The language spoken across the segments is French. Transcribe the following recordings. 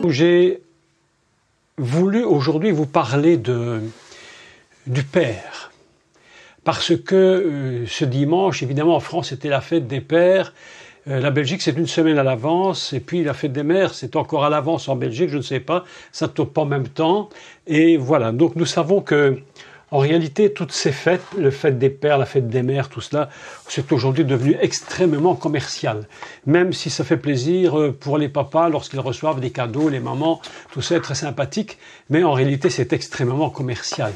Donc j'ai voulu aujourd'hui vous parler du père. Parce que ce dimanche, évidemment en France c'était la fête des pères, la Belgique c'est une semaine à l'avance, et puis la fête des mères c'est encore à l'avance en Belgique, je ne sais pas, ça ne tombe pas en même temps. Et voilà, donc nous savons que en réalité, toutes ces fêtes, la fête des pères, la fête des mères, tout cela, c'est aujourd'hui devenu extrêmement commercial. Même si ça fait plaisir pour les papas lorsqu'ils reçoivent des cadeaux, les mamans, tout ça est très sympathique, mais en réalité, c'est extrêmement commercial.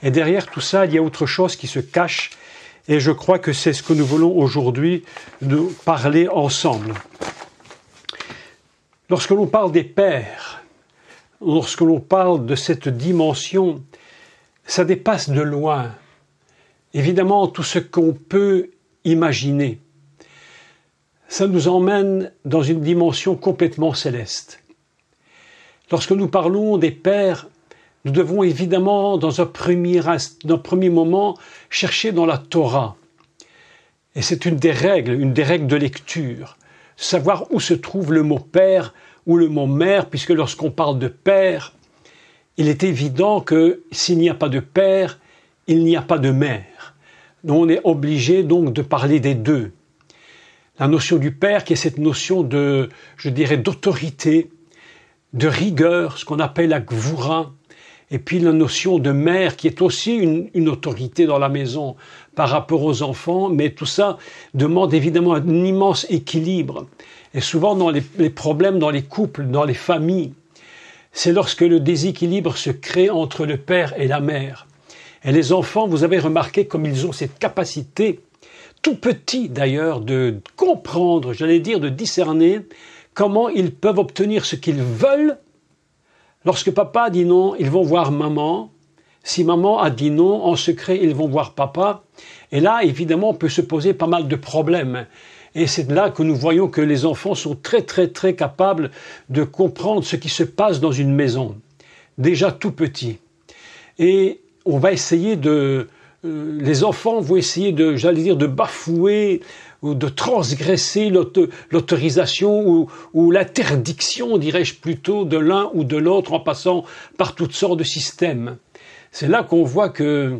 Et derrière tout ça, il y a autre chose qui se cache, et je crois que c'est ce que nous voulons aujourd'hui nous parler ensemble. Lorsque l'on parle des pères, lorsque l'on parle de cette dimension, ça dépasse de loin, évidemment, tout ce qu'on peut imaginer. Ça nous emmène dans une dimension complètement céleste. Lorsque nous parlons des pères, nous devons évidemment, dans un premier moment, chercher dans la Torah. Et c'est une des règles de lecture, savoir où se trouve le mot père ou le mot mère, puisque lorsqu'on parle de père, il est évident que s'il n'y a pas de père, il n'y a pas de mère. Donc on est obligé donc de parler des deux. La notion du père qui est cette notion de, je dirais, d'autorité, de rigueur, ce qu'on appelle la gvoura, et puis la notion de mère qui est aussi une autorité dans la maison par rapport aux enfants, mais tout ça demande évidemment un immense équilibre. Et souvent dans les problèmes dans les couples, dans les familles, c'est lorsque le déséquilibre se crée entre le père et la mère. Et les enfants, vous avez remarqué comme ils ont cette capacité, tout petits d'ailleurs, de comprendre, j'allais dire de discerner, comment ils peuvent obtenir ce qu'ils veulent. Lorsque papa dit non, ils vont voir maman. Si maman a dit non, en secret, ils vont voir papa. Et là, évidemment, on peut se poser pas mal de problèmes. Et c'est là que nous voyons que les enfants sont très capables de comprendre ce qui se passe dans une maison, déjà tout petit. Et on va essayer les enfants vont essayer de bafouer ou de transgresser l'autorisation ou l'interdiction, dirais-je plutôt, de l'un ou de l'autre en passant par toutes sortes de systèmes. C'est là qu'on voit que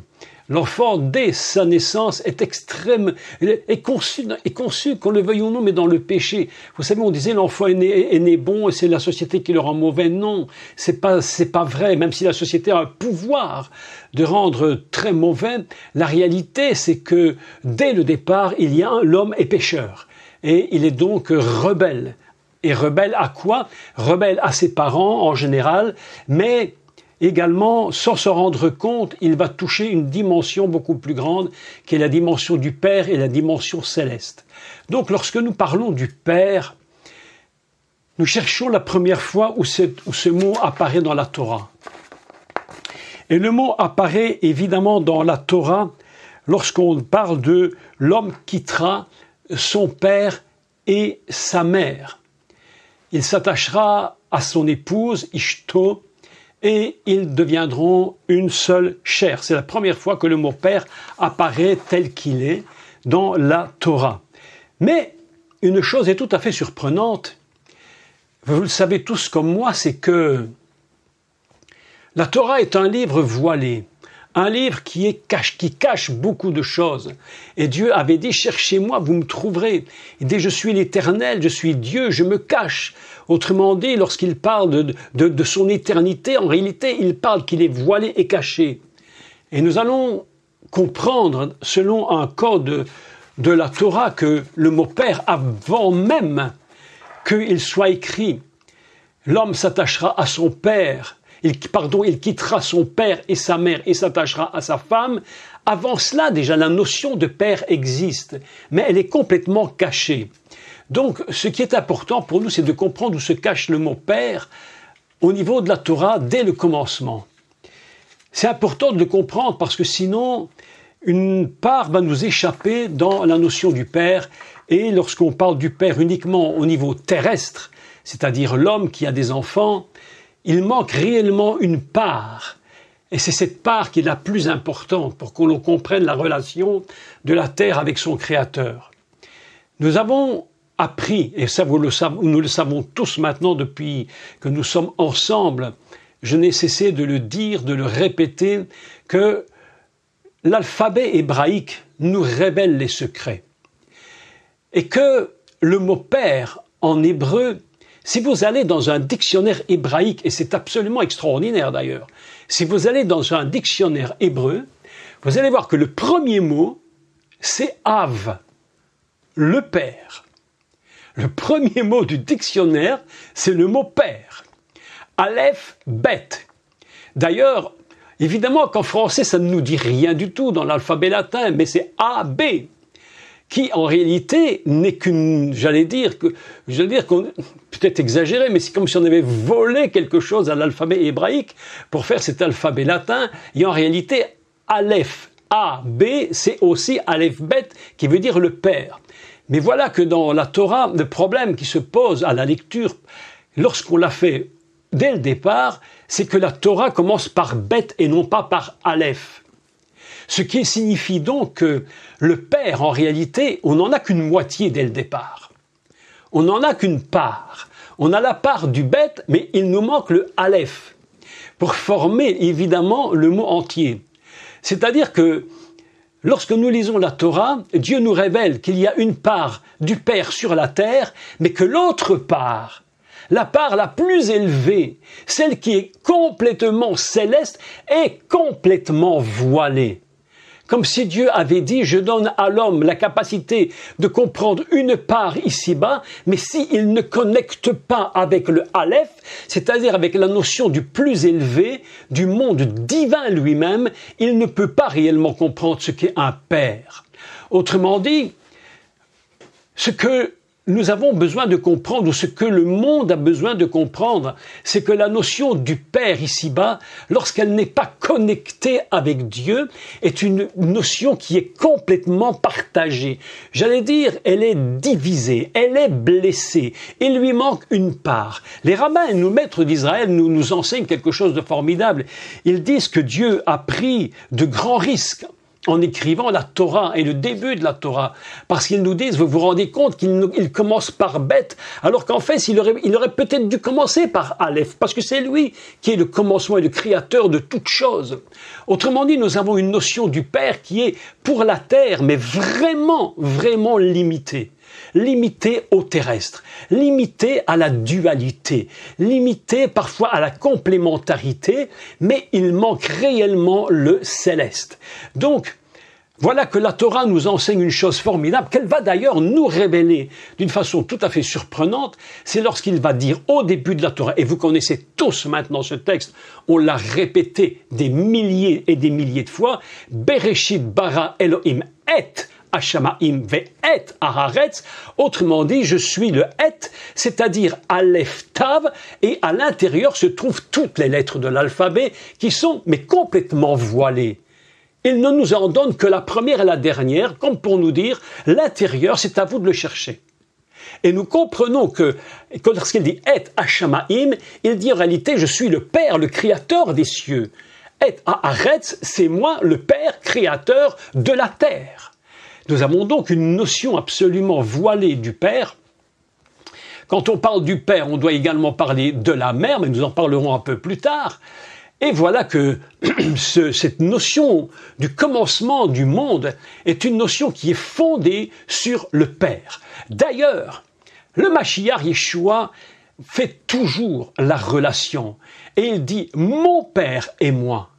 l'enfant, dès sa naissance, est conçu, qu'on le veuille ou non, mais dans le péché. Vous savez, on disait l'enfant est né bon et c'est la société qui le rend mauvais. Non, c'est pas vrai. Même si la société a un pouvoir de rendre très mauvais, la réalité, c'est que dès le départ, l'homme est pécheur. Et il est donc rebelle. Et rebelle à quoi? Rebelle à ses parents en général, mais également, sans se rendre compte, il va toucher une dimension beaucoup plus grande, qui est la dimension du Père et la dimension céleste. Donc, lorsque nous parlons du Père, nous cherchons la première fois où ce mot apparaît dans la Torah. Et le mot apparaît évidemment dans la Torah lorsqu'on parle de l'homme quittera son père et sa mère. Il s'attachera à son épouse, Ishto, et ils deviendront une seule chair. C'est la première fois que le mot père apparaît tel qu'il est dans la Torah. Mais une chose est tout à fait surprenante, vous le savez tous comme moi, c'est que la Torah est un livre voilé, un livre qui cache beaucoup de choses. Et Dieu avait dit, cherchez-moi, vous me trouverez. Il dit, je suis l'Éternel, je suis Dieu, je me cache. Autrement dit, lorsqu'il parle de son éternité, en réalité, il parle qu'il est voilé et caché. Et nous allons comprendre, selon un code de la Torah, que le mot père, avant même qu'il soit écrit, l'homme s'attachera à son père, il quittera son père et sa mère et s'attachera à sa femme. Avant cela, déjà, la notion de père existe, mais elle est complètement cachée. Donc, ce qui est important pour nous, c'est de comprendre où se cache le mot père au niveau de la Torah dès le commencement. C'est important de le comprendre parce que sinon, une part va nous échapper dans la notion du père. Et lorsqu'on parle du père uniquement au niveau terrestre, c'est-à-dire l'homme qui a des enfants, il manque réellement une part. Et c'est cette part qui est la plus importante pour que l'on comprenne la relation de la terre avec son créateur. Nous avons appris, et ça nous le savons tous maintenant depuis que nous sommes ensemble, je n'ai cessé de le dire, de le répéter, que l'alphabet hébraïque nous révèle les secrets. Et que le mot père en hébreu, si vous allez dans un dictionnaire hébraïque, et c'est absolument extraordinaire d'ailleurs, si vous allez dans un dictionnaire hébreu, vous allez voir que le premier mot, c'est Av, le père. Le premier mot du dictionnaire, c'est le mot père. Aleph, bet. D'ailleurs, évidemment qu'en français, ça ne nous dit rien du tout dans l'alphabet latin, mais c'est AB, qui en réalité n'est qu'une, peut-être exagéré, mais c'est comme si on avait volé quelque chose à l'alphabet hébraïque pour faire cet alphabet latin, et en réalité, Aleph, A, B, c'est aussi Aleph, bet, qui veut dire le père. Mais voilà que dans la Torah, le problème qui se pose à la lecture, lorsqu'on l'a fait dès le départ, c'est que la Torah commence par bet et non pas par Aleph. Ce qui signifie donc que le père, en réalité, on n'en a qu'une moitié dès le départ. On n'en a qu'une part. On a la part du bet, mais il nous manque le Aleph pour former évidemment le mot entier. C'est-à-dire que lorsque nous lisons la Torah, Dieu nous révèle qu'il y a une part du Père sur la terre, mais que l'autre part, la part la plus élevée, celle qui est complètement céleste, est complètement voilée. Comme si Dieu avait dit, je donne à l'homme la capacité de comprendre une part ici-bas, mais s'il ne connecte pas avec le Aleph, c'est-à-dire avec la notion du plus élevé, du monde divin lui-même, il ne peut pas réellement comprendre ce qu'est un père. Autrement dit, ce que nous avons besoin de comprendre, ou ce que le monde a besoin de comprendre, c'est que la notion du Père ici-bas, lorsqu'elle n'est pas connectée avec Dieu, est une notion qui est complètement partagée. J'allais dire, elle est divisée, elle est blessée, il lui manque une part. Les rabbins et nos maîtres d'Israël nous enseignent quelque chose de formidable. Ils disent que Dieu a pris de grands risques en écrivant la Torah et le début de la Torah, parce qu'ils nous disent, vous vous rendez compte qu'il commence par bet, alors qu'en fait, il aurait peut-être dû commencer par Aleph, parce que c'est lui qui est le commencement et le créateur de toutes choses. Autrement dit, nous avons une notion du Père qui est pour la terre, mais vraiment, vraiment limitée. Limité au terrestre, limité à la dualité, limité parfois à la complémentarité, mais il manque réellement le céleste. Donc, voilà que la Torah nous enseigne une chose formidable, qu'elle va d'ailleurs nous révéler d'une façon tout à fait surprenante, c'est lorsqu'il va dire au début de la Torah, et vous connaissez tous maintenant ce texte, on l'a répété des milliers et des milliers de fois, Bereshit bara Elohim et Hashamaim ve'et Aharetz, autrement dit, je suis le et, c'est-à-dire Aleph Tav, et à l'intérieur se trouvent toutes les lettres de l'alphabet qui sont, mais complètement voilées. Il ne nous en donne que la première et la dernière, comme pour nous dire, l'intérieur, c'est à vous de le chercher. Et nous comprenons que lorsqu'il dit et Hashamaim, il dit en réalité, je suis le Père, le Créateur des cieux. Et Aharetz, c'est moi, le Père, Créateur de la terre. Nous avons donc une notion absolument voilée du Père. Quand on parle du Père, on doit également parler de la Mère, mais nous en parlerons un peu plus tard. Et voilà que cette notion du commencement du monde est une notion qui est fondée sur le Père. D'ailleurs, le Mashiach Yeshua fait toujours la relation. Et il dit « mon Père et moi ».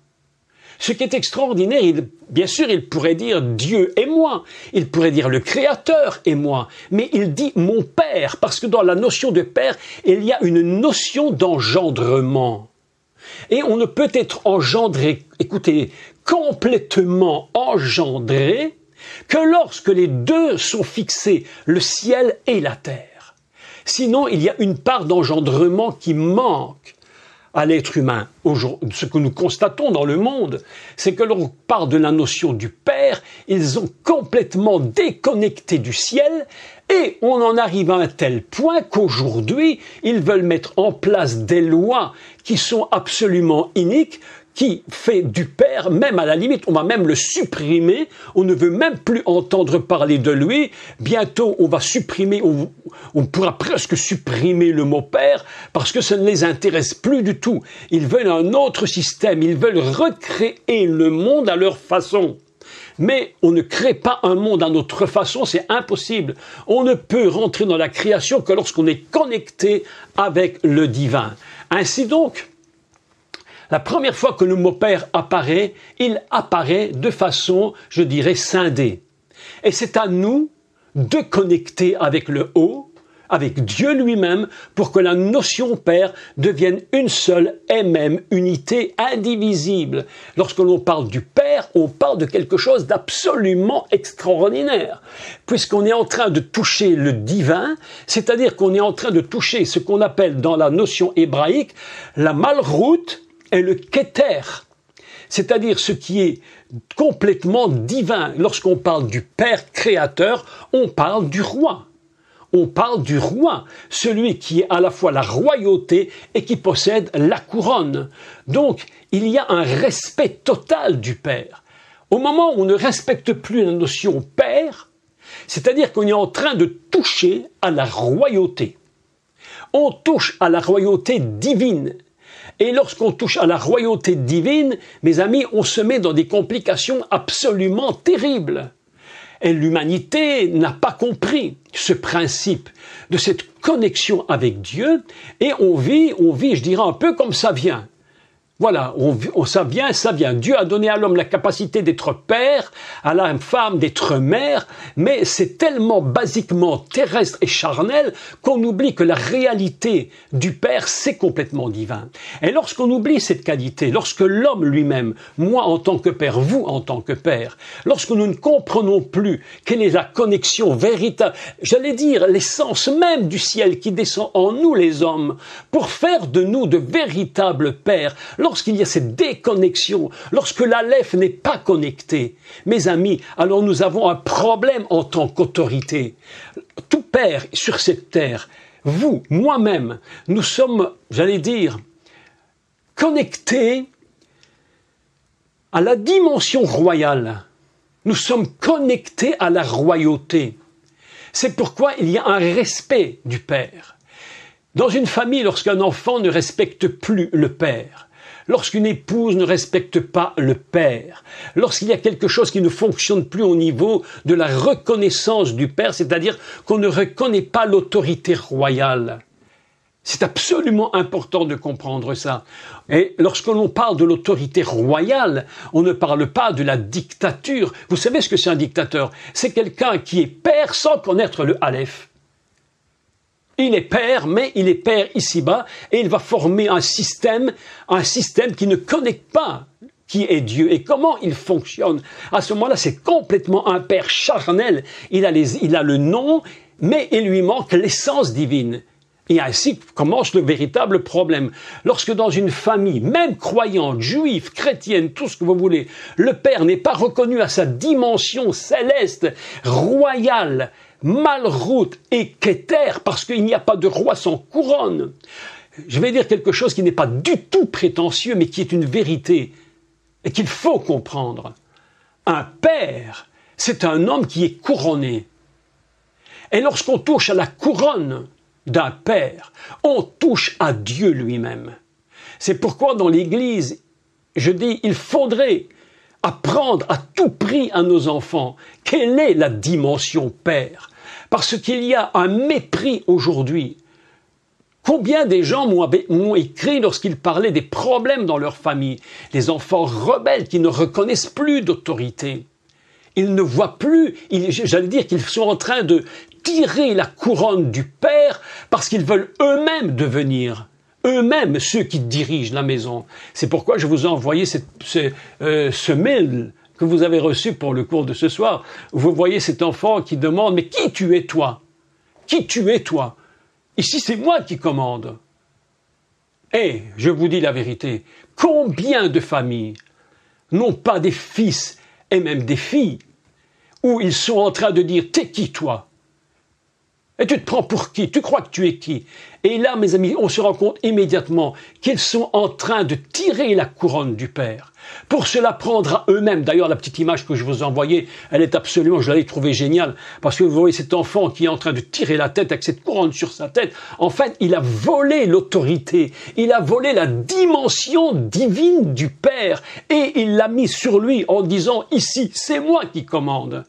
Ce qui est extraordinaire, bien sûr, il pourrait dire Dieu et moi, il pourrait dire le Créateur et moi, mais il dit mon Père, parce que dans la notion de Père, il y a une notion d'engendrement. Et on ne peut être engendré, écoutez, complètement engendré, que lorsque les deux sont fixés, le ciel et la terre. Sinon, il y a une part d'engendrement qui manque à l'être humain. Ce que nous constatons dans le monde, c'est que l'on parle de la notion du Père, ils ont complètement déconnecté du ciel Et on en arrive à un tel point qu'aujourd'hui, ils veulent mettre en place des lois qui sont absolument iniques, qui fait du père, même à la limite, on va même le supprimer, on ne veut même plus entendre parler de lui, bientôt on va supprimer, on pourra presque supprimer le mot père, parce que ça ne les intéresse plus du tout. Ils veulent un autre système, ils veulent recréer le monde à leur façon. Mais on ne crée pas un monde à notre façon, c'est impossible. On ne peut rentrer dans la création que lorsqu'on est connecté avec le divin. Ainsi donc, la première fois que le mot Père apparaît, il apparaît de façon, je dirais, scindée. Et c'est à nous de connecter avec le haut, avec Dieu lui-même, pour que la notion Père devienne une seule et même unité indivisible. Lorsque l'on parle du Père, on parle de quelque chose d'absolument extraordinaire, puisqu'on est en train de toucher le divin, c'est-à-dire qu'on est en train de toucher ce qu'on appelle dans la notion hébraïque la malroute et le Keter, c'est-à-dire ce qui est complètement divin. Lorsqu'on parle du Père créateur, on parle du roi. On parle du roi, celui qui est à la fois la royauté et qui possède la couronne. Donc, il y a un respect total du Père. Au moment où on ne respecte plus la notion Père, c'est-à-dire qu'on est en train de toucher à la royauté. On touche à la royauté divine. Et lorsqu'on touche à la royauté divine, mes amis, on se met dans des complications absolument terribles. Et l'humanité n'a pas compris ce principe de cette connexion avec Dieu, et on vit, je dirais, un peu comme ça vient. Voilà, ça vient. Dieu a donné à l'homme la capacité d'être père, à la femme d'être mère, mais c'est tellement basiquement terrestre et charnel qu'on oublie que la réalité du père, c'est complètement divin. Et lorsqu'on oublie cette qualité, lorsque l'homme lui-même, moi en tant que père, vous en tant que père, lorsque nous ne comprenons plus quelle est la connexion véritable, j'allais dire l'essence même du ciel qui descend en nous les hommes, pour faire de nous de véritables pères, lorsqu'il y a cette déconnexion, lorsque l'Aleph n'est pas connecté, mes amis, alors nous avons un problème en tant qu'autorité. Tout père sur cette terre, vous, moi-même, nous sommes, j'allais dire, connectés à la dimension royale. Nous sommes connectés à la royauté. C'est pourquoi il y a un respect du père. Dans une famille, lorsqu'un enfant ne respecte plus le père, lorsqu'une épouse ne respecte pas le père, lorsqu'il y a quelque chose qui ne fonctionne plus au niveau de la reconnaissance du père, c'est-à-dire qu'on ne reconnaît pas l'autorité royale. C'est absolument important de comprendre ça. Et lorsque l'on parle de l'autorité royale, on ne parle pas de la dictature. Vous savez ce que c'est un dictateur? C'est quelqu'un qui est père sans connaître le Aleph. Il est père, mais il est père ici-bas, et il va former un système qui ne connecte pas qui est Dieu et comment il fonctionne. À ce moment-là, c'est complètement un père charnel. Il a le nom, mais il lui manque l'essence divine. Et ainsi commence le véritable problème. Lorsque dans une famille, même croyante, juive, chrétienne, tout ce que vous voulez, le père n'est pas reconnu à sa dimension céleste, royale, malroute et Keter, parce qu'il n'y a pas de roi sans couronne. Je vais dire quelque chose qui n'est pas du tout prétentieux, mais qui est une vérité, et qu'il faut comprendre. Un père, c'est un homme qui est couronné. Et lorsqu'on touche à la couronne d'un père, on touche à Dieu lui-même. C'est pourquoi dans l'Église, je dis, il faudrait apprendre à tout prix à nos enfants quelle est la dimension père. Parce qu'il y a un mépris aujourd'hui. Combien des gens m'ont écrit lorsqu'ils parlaient des problèmes dans leur famille, les enfants rebelles qui ne reconnaissent plus d'autorité. Ils ne voient plus, j'allais dire qu'ils sont en train de tirer la couronne du père parce qu'ils veulent eux-mêmes devenir eux-mêmes ceux qui dirigent la maison. C'est pourquoi je vous ai envoyé ce mail que vous avez reçu pour le cours de ce soir. Vous voyez cet enfant qui demande « Mais qui tu es toi? Qui tu es toi? Ici c'est moi qui commande. » Et je vous dis la vérité, combien de familles n'ont pas des fils et même des filles où ils sont en train de dire « T'es qui toi ?» Et tu te prends pour qui? Tu crois que tu es qui? Et là, mes amis, on se rend compte immédiatement qu'ils sont en train de tirer la couronne du Père pour se la prendre à eux-mêmes. D'ailleurs, la petite image que je vous ai envoyée, elle est absolument, je l'avais trouvée géniale, parce que vous voyez cet enfant qui est en train de tirer la tête avec cette couronne sur sa tête. En fait, il a volé l'autorité, il a volé la dimension divine du Père, et il l'a mis sur lui en disant, ici, c'est moi qui commande.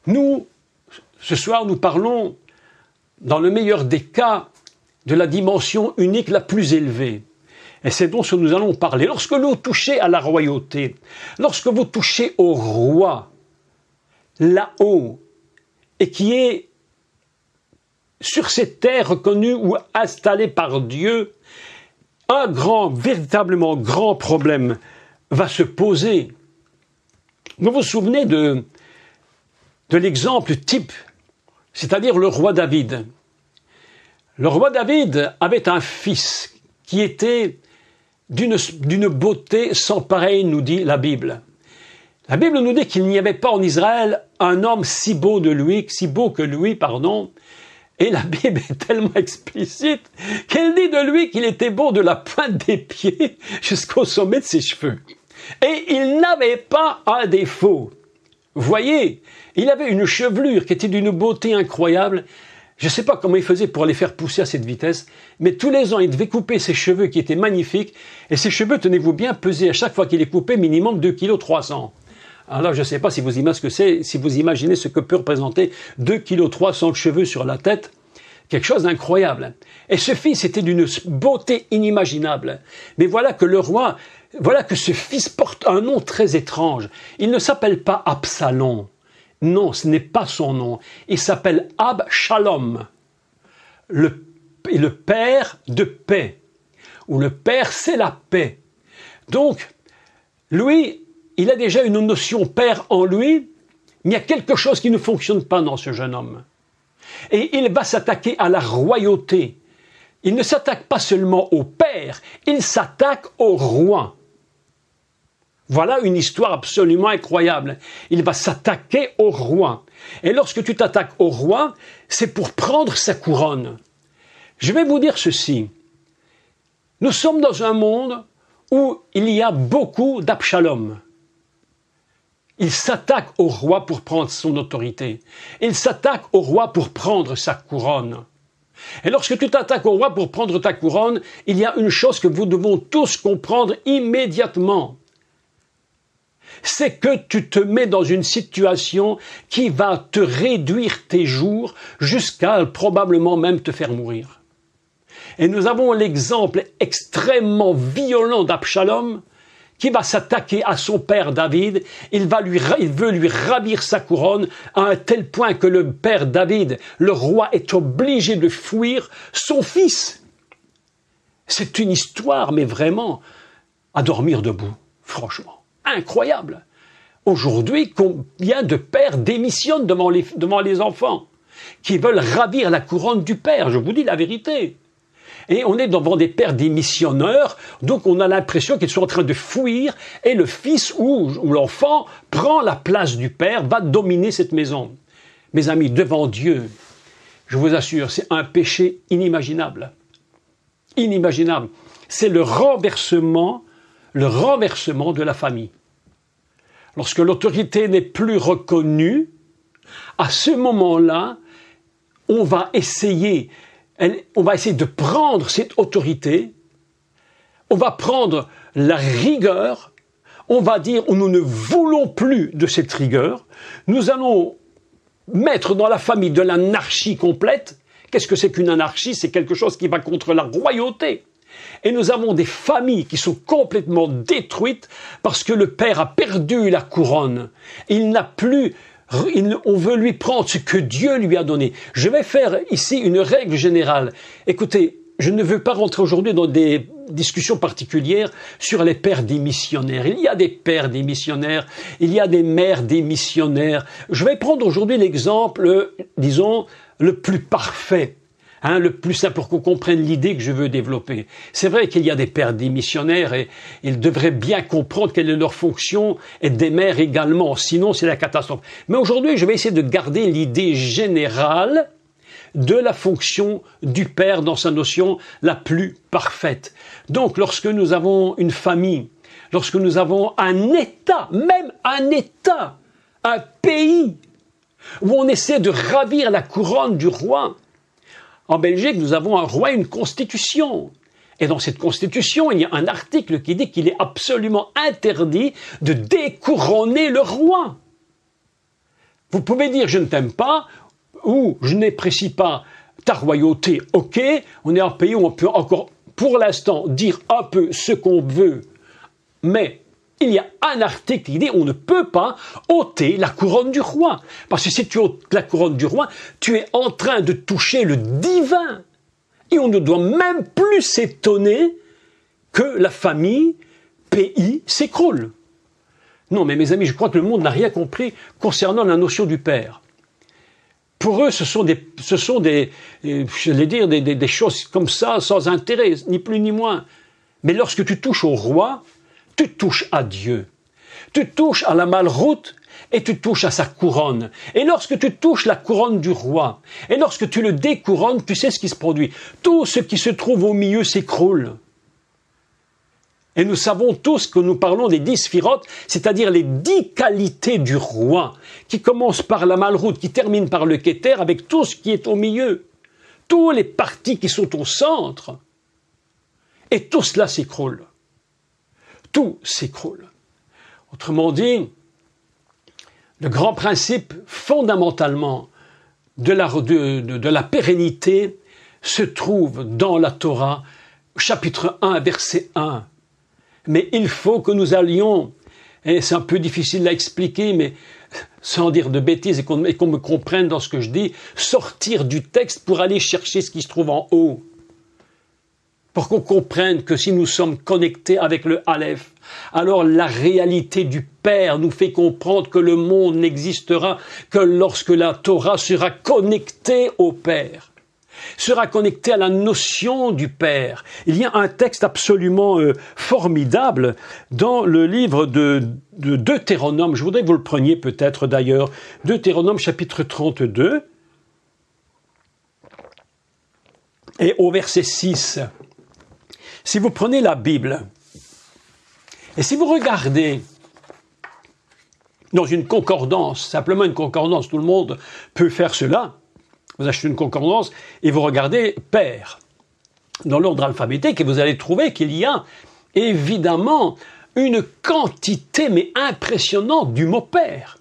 Nous, ce soir, nous parlons, dans le meilleur des cas, de la dimension unique la plus élevée. Et c'est donc ce que nous allons parler. Lorsque vous touchez à la royauté, lorsque vous touchez au roi, là-haut, et qui est sur cette terre reconnue ou installée par Dieu, un véritablement grand problème va se poser. Vous vous souvenez de l'exemple type, c'est-à-dire le roi David. Le roi David avait un fils qui était d'une beauté sans pareille, nous dit la Bible. La Bible nous dit qu'il n'y avait pas en Israël un homme si beau que lui, et la Bible est tellement explicite qu'elle dit de lui qu'il était beau de la pointe des pieds jusqu'au sommet de ses cheveux. Et il n'avait pas un défaut. Vous voyez, il avait une chevelure qui était d'une beauté incroyable. Je ne sais pas comment il faisait pour les faire pousser à cette vitesse, mais tous les ans, il devait couper ses cheveux qui étaient magnifiques, et ses cheveux, tenez-vous bien, pesaient à chaque fois qu'il les coupait minimum 2,3 kg. Alors là, je ne sais pas si vous imaginez ce que peut représenter 2,3 kg de cheveux sur la tête, quelque chose d'incroyable. Et ce fils était d'une beauté inimaginable. Mais voilà que le roi, voilà que ce fils porte un nom très étrange. Il ne s'appelle pas Absalom. Non, ce n'est pas son nom. Il s'appelle Abshalom, le père de paix, ou le père c'est la paix. Donc, lui, il a déjà une notion père en lui, mais il y a quelque chose qui ne fonctionne pas dans ce jeune homme. Et il va s'attaquer à la royauté. Il ne s'attaque pas seulement au père, il s'attaque au roi. Voilà une histoire absolument incroyable. Il va s'attaquer au roi. Et lorsque tu t'attaques au roi, c'est pour prendre sa couronne. Je vais vous dire ceci. Nous sommes dans un monde où il y a beaucoup d'Abshalom. Il s'attaque au roi pour prendre son autorité. Il s'attaque au roi pour prendre sa couronne. Et lorsque tu t'attaques au roi pour prendre ta couronne, il y a une chose que vous devons tous comprendre immédiatement. C'est que tu te mets dans une situation qui va te réduire tes jours jusqu'à probablement même te faire mourir. Et nous avons l'exemple extrêmement violent d'Abshalom qui va s'attaquer à son père David. Il veut lui ravir sa couronne à un tel point que le père David, le roi, est obligé de fuir son fils. C'est une histoire, mais vraiment, à dormir debout, franchement. Incroyable. Aujourd'hui, combien de pères démissionnent devant les enfants qui veulent ravir la couronne du père, je vous dis la vérité. Et on est devant des pères démissionneurs, donc on a l'impression qu'ils sont en train de fuir, et le fils ou l'enfant prend la place du père, va dominer cette maison. Mes amis, devant Dieu, je vous assure, c'est un péché inimaginable. Inimaginable. C'est le renversement de la famille. Lorsque l'autorité n'est plus reconnue, à ce moment-là, on va essayer de prendre cette autorité, on va prendre la rigueur, on va dire nous ne voulons plus de cette rigueur, nous allons mettre dans la famille de l'anarchie complète. Qu'est-ce que c'est qu'une anarchie? C'est quelque chose qui va contre la royauté. Et nous avons des familles qui sont complètement détruites parce que le père a perdu la couronne. On veut lui prendre ce que Dieu lui a donné. Je vais faire ici une règle générale. Écoutez, je ne veux pas rentrer aujourd'hui dans des discussions particulières sur les pères démissionnaires. Il y a des pères démissionnaires, il y a des mères démissionnaires. Je vais prendre aujourd'hui l'exemple, disons, le plus parfait. le plus simple pour qu'on comprenne l'idée que je veux développer. C'est vrai qu'il y a des pères démissionnaires et ils devraient bien comprendre quelle est leur fonction et des mères également, sinon c'est la catastrophe. Mais aujourd'hui, je vais essayer de garder l'idée générale de la fonction du père dans sa notion la plus parfaite. Donc, lorsque nous avons une famille, lorsque nous avons un État, même un État, un pays, où on essaie de ravir la couronne du roi. En Belgique, nous avons un roi et une constitution. Et dans cette constitution, il y a un article qui dit qu'il est absolument interdit de découronner le roi. Vous pouvez dire « je ne t'aime pas » ou « je n'apprécie pas ta royauté ». Ok, on est un pays où on peut encore, pour l'instant, dire un peu ce qu'on veut, mais il y a un article qui dit on ne peut pas ôter la couronne du roi. Parce que si tu ôtes la couronne du roi, tu es en train de toucher le divin. Et on ne doit même plus s'étonner que la famille, pays, s'écroule. Non, mais mes amis, je crois que le monde n'a rien compris concernant la notion du père. Pour eux, ce sont des choses comme ça, sans intérêt, ni plus ni moins. Mais lorsque tu touches au roi, tu touches à Dieu, tu touches à la malroute et tu touches à sa couronne. Et lorsque tu touches la couronne du roi, et lorsque tu le découronnes, tu sais ce qui se produit. Tout ce qui se trouve au milieu s'écroule. Et nous savons tous que nous parlons des 10 sphirotes, c'est-à-dire les 10 qualités du roi, qui commencent par la malroute, qui terminent par le Kéter, avec tout ce qui est au milieu. Tous les partis qui sont au centre. Et tout cela s'écroule. Tout s'écroule. Autrement dit, le grand principe fondamentalement de la pérennité se trouve dans la Torah, chapitre 1, verset 1. Mais il faut que nous allions, et c'est un peu difficile à expliquer, mais sans dire de bêtises et qu'on me comprenne dans ce que je dis, sortir du texte pour aller chercher ce qui se trouve en haut. Pour qu'on comprenne que si nous sommes connectés avec le Aleph, alors la réalité du Père nous fait comprendre que le monde n'existera que lorsque la Torah sera connectée au Père, sera connectée à la notion du Père. Il y a un texte absolument formidable dans le livre de Deutéronome. Je voudrais que vous le preniez peut-être d'ailleurs. Deutéronome chapitre 32 et au verset 6. Si vous prenez la Bible, et si vous regardez dans une concordance, simplement une concordance, tout le monde peut faire cela, vous achetez une concordance et vous regardez Père dans l'ordre alphabétique et vous allez trouver qu'il y a évidemment une quantité mais impressionnante du mot Père.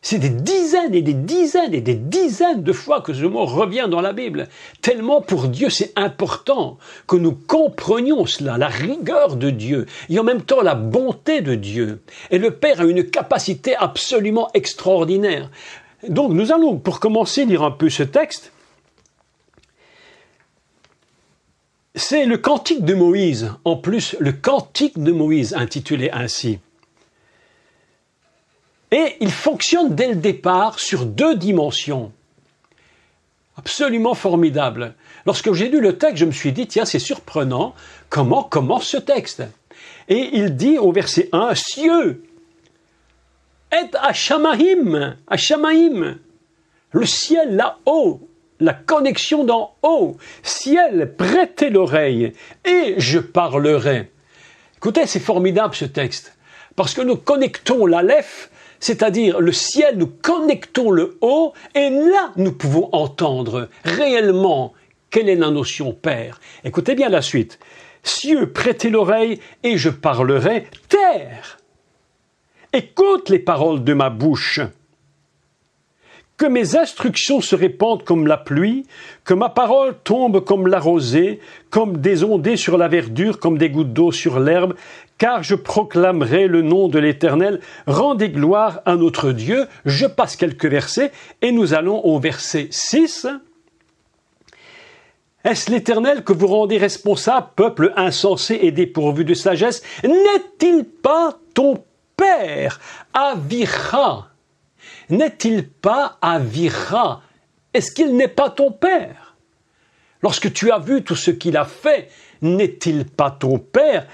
C'est des dizaines et des dizaines et des dizaines de fois que ce mot revient dans la Bible. Tellement pour Dieu c'est important que nous comprenions cela, la rigueur de Dieu et en même temps la bonté de Dieu. Et le Père a une capacité absolument extraordinaire. Donc nous allons pour commencer lire un peu ce texte. C'est le cantique de Moïse, en plus le cantique de Moïse intitulé ainsi. Et il fonctionne dès le départ sur 2 dimensions. Absolument formidable. Lorsque j'ai lu le texte, je me suis dit, tiens, c'est surprenant, comment commence ce texte? Et il dit au verset 1, cieux, et Hashamaim, le ciel là-haut, la connexion d'en haut, ciel, prêtez l'oreille, et je parlerai. Écoutez, c'est formidable ce texte, parce que nous connectons l'Aleph, c'est-à-dire le ciel, nous connectons le haut, et là, nous pouvons entendre réellement quelle est la notion Père. Écoutez bien la suite. Cieux, prêtez l'oreille, et je parlerai. Terre, écoute les paroles de ma bouche. Que mes instructions se répandent comme la pluie, que ma parole tombe comme la rosée, comme des ondées sur la verdure, comme des gouttes d'eau sur l'herbe, car je proclamerai le nom de l'Éternel. Rendez gloire à notre Dieu. Je passe quelques versets et nous allons au verset 6. Est-ce l'Éternel que vous rendez responsable, peuple insensé et dépourvu de sagesse? N'est-il pas ton Père, Avira? N'est-il pas Avira? Est-ce qu'il n'est pas ton Père? Lorsque tu as vu tout ce qu'il a fait, n'est-il pas ton père?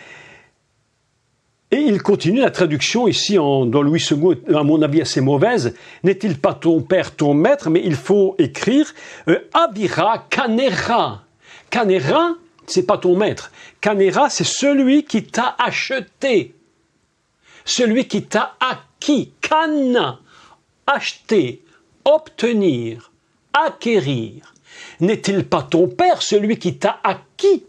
Et il continue la traduction ici dans Louis II, à mon avis assez mauvaise. N'est-il pas ton père, ton maître? Mais il faut écrire Avira Kanera. Kanera, c'est pas ton maître. Kanera, c'est celui qui t'a acheté. Celui qui t'a acquis. Kana, acheter, obtenir, acquérir. N'est-il pas ton père, celui qui t'a acquis?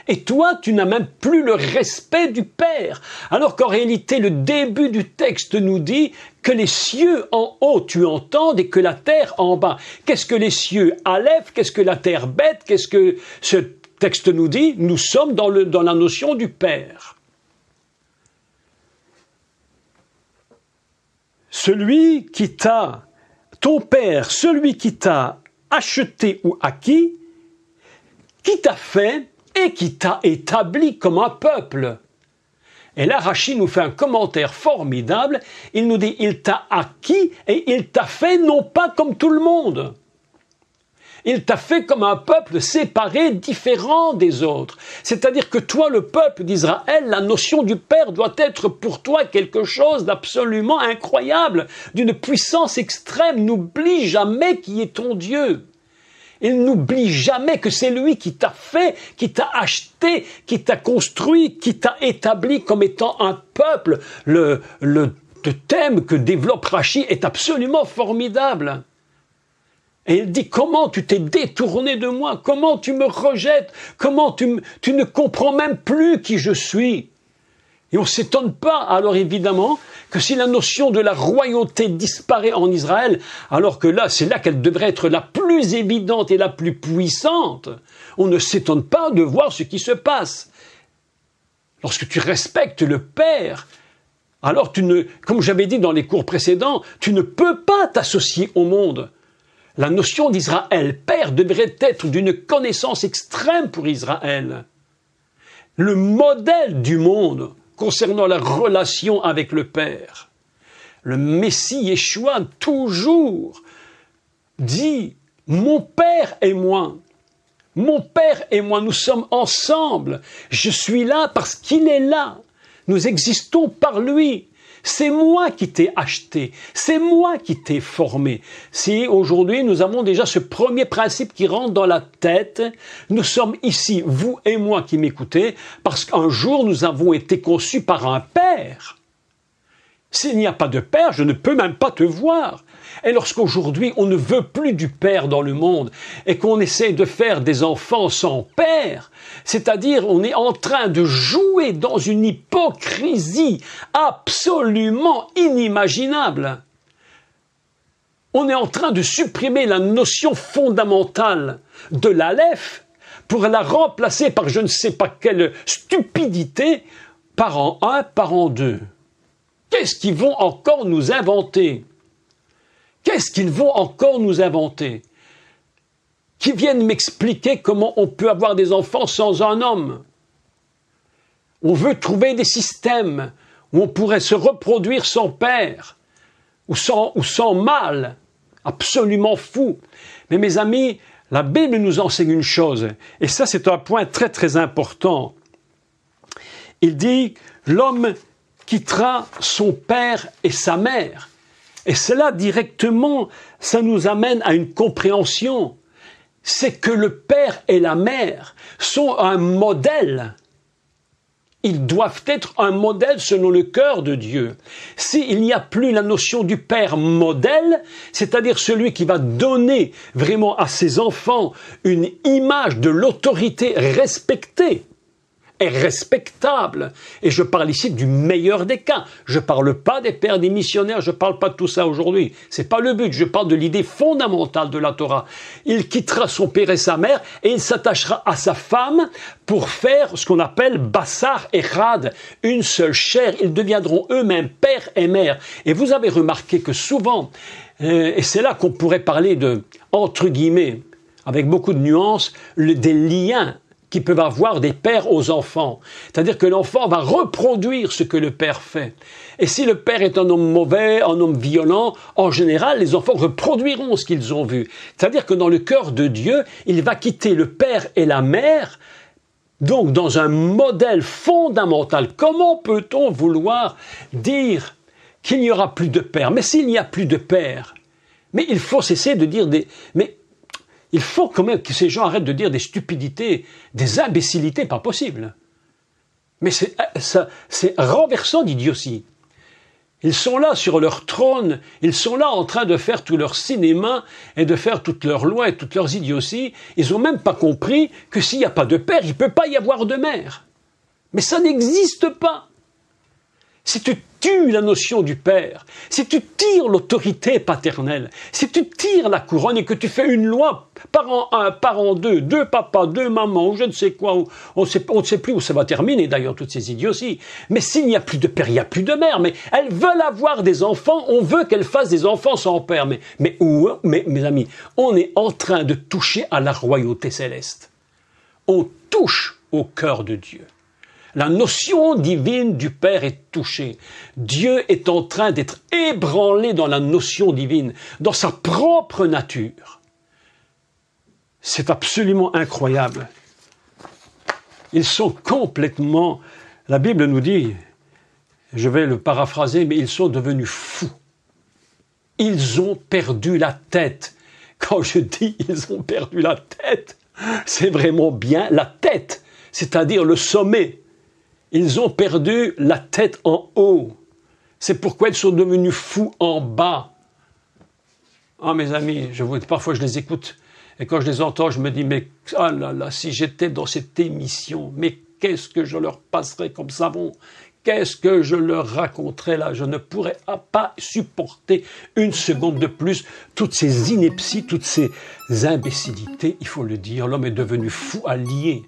Et toi, tu n'as même plus le respect du Père. Alors qu'en réalité, le début du texte nous dit que les cieux en haut, tu entends, et que la terre en bas. Qu'est-ce que les cieux Aleph? Qu'est-ce que la terre Beth? Qu'est-ce que ce texte nous dit? Nous sommes dans la notion du Père. Celui qui t'a, ton Père, celui qui t'a acheté ou acquis, qui t'a fait et qui t'a établi comme un peuple. Et là, Rachid nous fait un commentaire formidable. Il nous dit, il t'a acquis et il t'a fait non pas comme tout le monde. Il t'a fait comme un peuple séparé, différent des autres. C'est-à-dire que toi, le peuple d'Israël, la notion du Père doit être pour toi quelque chose d'absolument incroyable, d'une puissance extrême. N'oublie jamais qui est ton Dieu. Il n'oublie jamais que c'est lui qui t'a fait, qui t'a acheté, qui t'a construit, qui t'a établi comme étant un peuple. Le thème que développe Rachid est absolument formidable. Et il dit, comment tu t'es détourné de moi? Comment tu me rejettes? Comment tu ne comprends même plus qui je suis? Et on ne s'étonne pas, alors évidemment, que si la notion de la royauté disparaît en Israël, alors que là, c'est là qu'elle devrait être la plus évidente et la plus puissante, on ne s'étonne pas de voir ce qui se passe. Lorsque tu respectes le Père, alors comme j'avais dit dans les cours précédents, tu ne peux pas t'associer au monde. La notion d'Israël, Père, devrait être d'une connaissance extrême pour Israël. Le modèle du monde concernant la relation avec le Père. Le Messie Yeshua toujours dit « Mon Père et moi, mon Père et moi, nous sommes ensemble. Je suis là parce qu'il est là. Nous existons par lui. C'est moi qui t'ai acheté. C'est moi qui t'ai formé. » Si aujourd'hui nous avons déjà ce premier principe qui rentre dans la tête, nous sommes ici, vous et moi qui m'écoutez, parce qu'un jour nous avons été conçus par un Père. S'il n'y a pas de Père, je ne peux même pas te voir. Et lorsqu'aujourd'hui on ne veut plus du Père dans le monde et qu'on essaie de faire des enfants sans Père, c'est-à-dire on est en train de jouer dans une hypocrisie absolument inimaginable. On est en train de supprimer la notion fondamentale de l'Aleph pour la remplacer par je ne sais pas quelle stupidité, parent 1, parent 2. Qu'est-ce qu'ils vont encore nous inventer? Qu'est-ce qu'ils vont encore nous inventer? Qui viennent m'expliquer comment on peut avoir des enfants sans un homme? On veut trouver des systèmes où on pourrait se reproduire sans père ou sans mâle. Absolument fou. Mais mes amis, la Bible nous enseigne une chose, et ça c'est un point très très important. Il dit, l'homme quittera son père et sa mère. Et cela directement, ça nous amène à une compréhension. C'est que le père et la mère sont un modèle. Ils doivent être un modèle selon le cœur de Dieu. S'il n'y a plus la notion du père modèle, c'est-à-dire celui qui va donner vraiment à ses enfants une image de l'autorité respectée, est respectable. Et je parle ici du meilleur des cas. Je parle pas des pères, des missionnaires, je parle pas de tout ça aujourd'hui. C'est pas le but. Je parle de l'idée fondamentale de la Torah. Il quittera son père et sa mère et il s'attachera à sa femme pour faire ce qu'on appelle Bassar Echad, une seule chair. Ils deviendront eux-mêmes père et mère. Et vous avez remarqué que souvent, et c'est là qu'on pourrait parler de, entre guillemets, avec beaucoup de nuances, des liens qui peuvent avoir des pères aux enfants. C'est-à-dire que l'enfant va reproduire ce que le père fait. Et si le père est un homme mauvais, un homme violent, en général, les enfants reproduiront ce qu'ils ont vu. C'est-à-dire que dans le cœur de Dieu, il va quitter le père et la mère, donc dans un modèle fondamental. Comment peut-on vouloir dire qu'il n'y aura plus de père? Mais s'il n'y a plus de père, mais il faut cesser de dire des... Mais il faut quand même que ces gens arrêtent de dire des stupidités, des imbécilités, pas possible. Mais c'est renversant d'idiotie. Ils sont là sur leur trône, ils sont là en train de faire tout leur cinéma et de faire toutes leurs lois et toutes leurs idioties. Ils n'ont même pas compris que s'il n'y a pas de père, il ne peut pas y avoir de mère. Mais ça n'existe pas. Si tu tues la notion du père, si tu tires l'autorité paternelle, si tu tires la couronne et que tu fais une loi parent 1, parent 2, deux papas, deux mamans, ou je ne sais quoi, on ne sait plus où ça va terminer d'ailleurs, toutes ces idioties. Mais s'il n'y a plus de père, il n'y a plus de mère. Mais elles veulent avoir des enfants, on veut qu'elles fassent des enfants sans père. Mais mes amis, on est en train de toucher à la royauté céleste. On touche au cœur de Dieu. La notion divine du Père est touchée. Dieu est en train d'être ébranlé dans la notion divine, dans sa propre nature. C'est absolument incroyable. Ils sont complètement... La Bible nous dit, je vais le paraphraser, mais ils sont devenus fous. Ils ont perdu la tête. Quand je dis ils ont perdu la tête, c'est vraiment bien la tête, c'est-à-dire le sommet. Ils ont perdu la tête en haut. C'est pourquoi ils sont devenus fous en bas. Ah, mes amis, parfois je les écoute, et quand je les entends, je me dis, mais ah là là, si j'étais dans cette émission, mais qu'est-ce que je leur passerais comme savon? Qu'est-ce que je leur raconterais là? Je ne pourrais pas supporter une seconde de plus toutes ces inepties, toutes ces imbécilités, il faut le dire. L'homme est devenu fou allié.